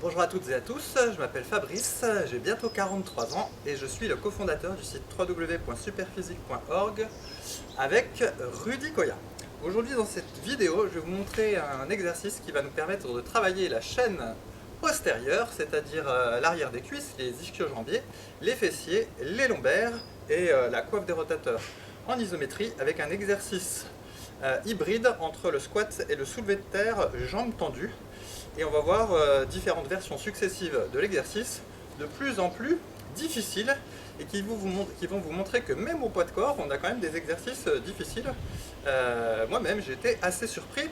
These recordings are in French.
Bonjour à toutes et à tous, je m'appelle Fabrice, j'ai bientôt 43 ans et je suis le cofondateur du site www.superphysique.org avec Rudy Koya. Aujourd'hui dans cette vidéo, je vais vous montrer un exercice qui va nous permettre de travailler la chaîne postérieure, c'est-à-dire l'arrière des cuisses, les ischio-jambiers, les fessiers, les lombaires et la coiffe des rotateurs en isométrie avec un exercice hybride entre le squat et le soulevé de terre jambes tendues. Et on va voir différentes versions successives de l'exercice, de plus en plus difficiles, et qui vont vous montrer que même au poids de corps, on a quand même des exercices difficiles. Moi-même, j'ai été assez surpris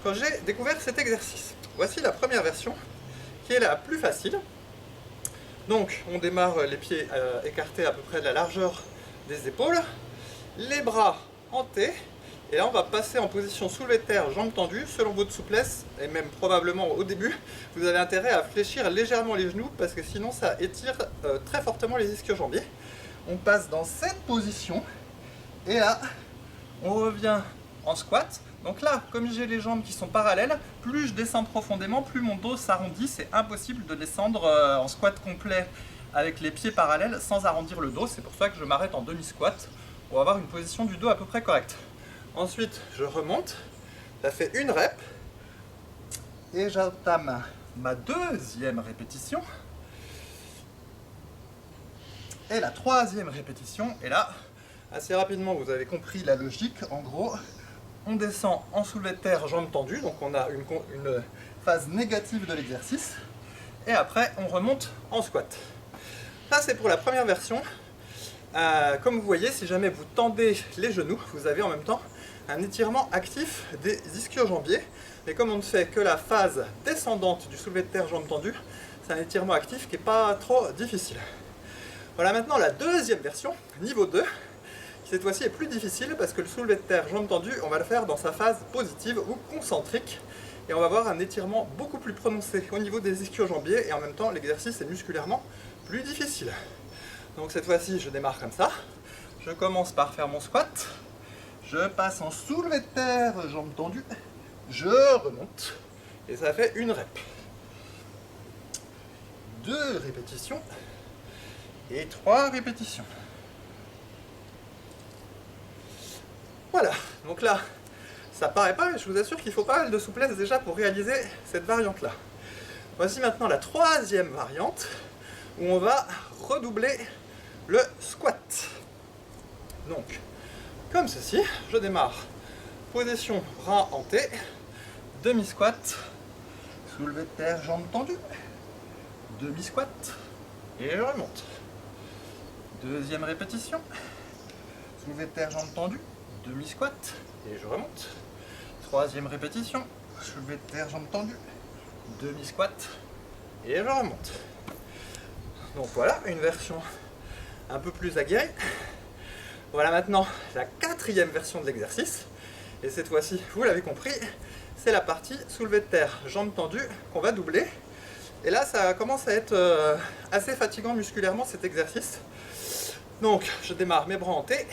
quand j'ai découvert cet exercice. Voici la première version, qui est la plus facile. Donc, on démarre les pieds écartés à peu près de la largeur des épaules, les bras en T. Et là, on va passer en position soulevé de terre, jambes tendues, selon votre souplesse, et même probablement au début, vous avez intérêt à fléchir légèrement les genoux, parce que sinon ça étire très fortement les ischio-jambiers. On passe dans cette position, et là, on revient en squat. Donc là, comme j'ai les jambes qui sont parallèles, plus je descends profondément, plus mon dos s'arrondit. C'est impossible de descendre en squat complet avec les pieds parallèles sans arrondir le dos. C'est pour ça que je m'arrête en demi-squat pour avoir une position du dos à peu près correcte. Ensuite, je remonte, ça fait une rep, et j'entame ma deuxième répétition, et la troisième répétition, et là, assez rapidement, vous avez compris la logique, en gros, on descend en soulevé de terre, jambes tendues, donc on a une phase négative de l'exercice, et après, on remonte en squat. Ça, c'est pour la première version. Comme vous voyez, si jamais vous tendez les genoux, vous avez en même temps un étirement actif des ischio-jambiers. Mais comme on ne fait que la phase descendante du soulevé de terre jambes tendues, c'est un étirement actif qui n'est pas trop difficile. Voilà maintenant la deuxième version, niveau 2, qui cette fois-ci est plus difficile parce que le soulevé de terre jambes tendues, on va le faire dans sa phase positive ou concentrique. Et on va avoir un étirement beaucoup plus prononcé au niveau des ischio-jambiers et en même temps l'exercice est musculairement plus difficile. Donc cette fois-ci, je démarre comme ça. Je commence par faire mon squat. Je passe en soulevé de terre, jambes tendues. Je remonte. Et ça fait une rep. 2 répétitions. Et 3 répétitions. Voilà. Donc là, ça paraît pas, mais je vous assure qu'il faut pas mal de souplesse déjà pour réaliser cette variante-là. Voici maintenant la troisième variante, où on va redoubler le squat. Donc, comme ceci, je démarre. Position bras en T, demi-squat, soulevé de terre, jambes tendues, demi-squat, et je remonte. Deuxième répétition, soulevé de terre, jambes tendues, demi-squat, et je remonte. Troisième répétition, soulevé de terre, jambes tendues, demi-squat, et je remonte. Donc voilà, une version un peu plus aguerrie. Voilà maintenant la quatrième version de l'exercice. Et cette fois-ci, vous l'avez compris, c'est la partie soulevé de terre, jambes tendues, qu'on va doubler. Et là, ça commence à être assez fatigant musculairement cet exercice. Donc, je démarre mes bras en T,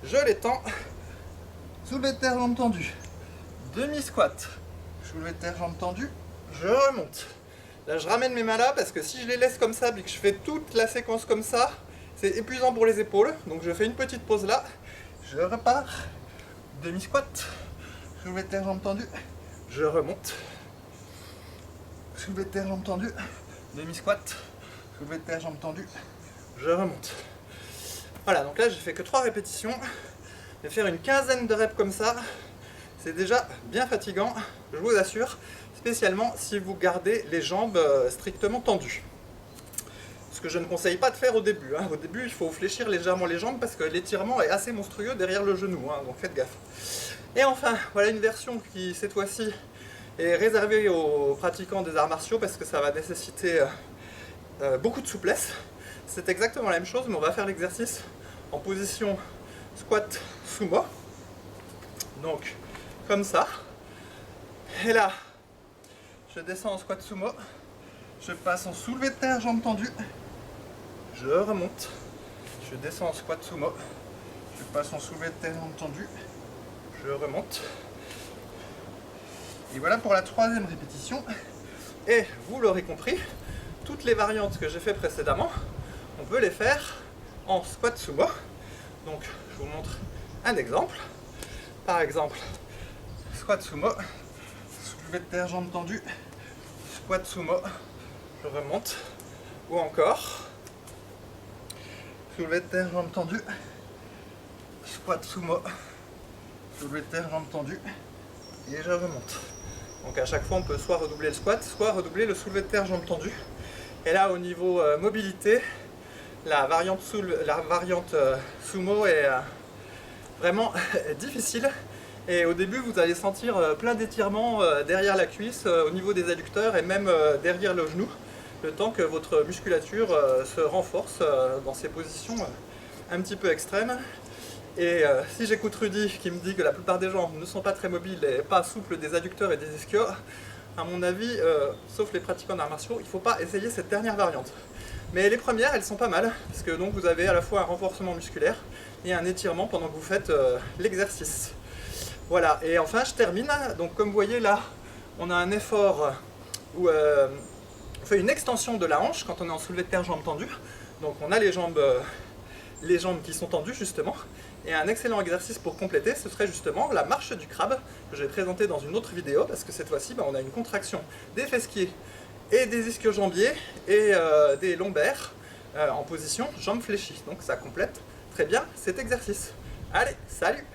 je les tends, soulevé de terre, jambes tendues, demi-squat, soulevé de terre, jambes tendues, je remonte. Là, je ramène mes mains là parce que si je les laisse comme ça et que je fais toute la séquence comme ça, c'est épuisant pour les épaules. Donc je fais une petite pause là, je repars, demi-squat, soulevé de terre, jambes tendues, je remonte, soulevé de terre, jambes tendues, demi-squat, soulevé de terre, jambes tendues, je remonte. Voilà, donc là j'ai fait que 3 répétitions, mais faire une quinzaine de reps comme ça, c'est déjà bien fatigant, je vous assure, spécialement si vous gardez les jambes strictement tendues. Ce que je ne conseille pas de faire au début. Au début, il faut fléchir légèrement les jambes parce que l'étirement est assez monstrueux derrière le genou, donc faites gaffe. Et enfin, voilà une version qui, cette fois-ci, est réservée aux pratiquants des arts martiaux parce que ça va nécessiter beaucoup de souplesse. C'est exactement la même chose, mais on va faire l'exercice en position squat sumo. Donc, comme ça. Et là, je descends en squat sumo. Je passe en soulevé de terre, jambes tendues. Je remonte. Je descends en squat sumo. Je passe en soulevé de terre, jambes tendues. Je remonte. Et voilà pour la troisième répétition. Et vous l'aurez compris, toutes les variantes que j'ai fait précédemment, on peut les faire en squat sumo. Donc je vous montre un exemple. Par exemple, squat sumo, soulevé de terre, jambes tendues, squat sumo, je remonte. Ou encore, soulevé de terre, jambes tendues, squat sumo, soulevé de terre, jambes tendues, et je remonte. Donc à chaque fois on peut soit redoubler le squat, soit redoubler le soulevé de terre, jambes tendues. Et là au niveau mobilité, la variante sumo est vraiment difficile. Et au début vous allez sentir plein d'étirements derrière la cuisse, au niveau des adducteurs et même derrière le genou, le temps que votre musculature se renforce dans ces positions un petit peu extrêmes. Et si j'écoute Rudy qui me dit que la plupart des gens ne sont pas très mobiles et pas souples des adducteurs et des ischios, à mon avis, sauf les pratiquants d'arts martiaux, il ne faut pas essayer cette dernière variante. Mais les premières, elles sont pas mal, parce que donc vous avez à la fois un renforcement musculaire et un étirement pendant que vous faites l'exercice. Voilà, et enfin je termine. Donc comme vous voyez là, on a un effort où on fait une extension de la hanche quand on est en soulevé de terre jambes tendues. Donc on a les jambes qui sont tendues justement. Et un excellent exercice pour compléter, ce serait justement la marche du crabe, que j'ai présenté dans une autre vidéo, parce que cette fois-ci, on a une contraction des fessiers et des ischio-jambiers et des lombaires en position jambes fléchies. Donc ça complète très bien cet exercice. Allez, salut!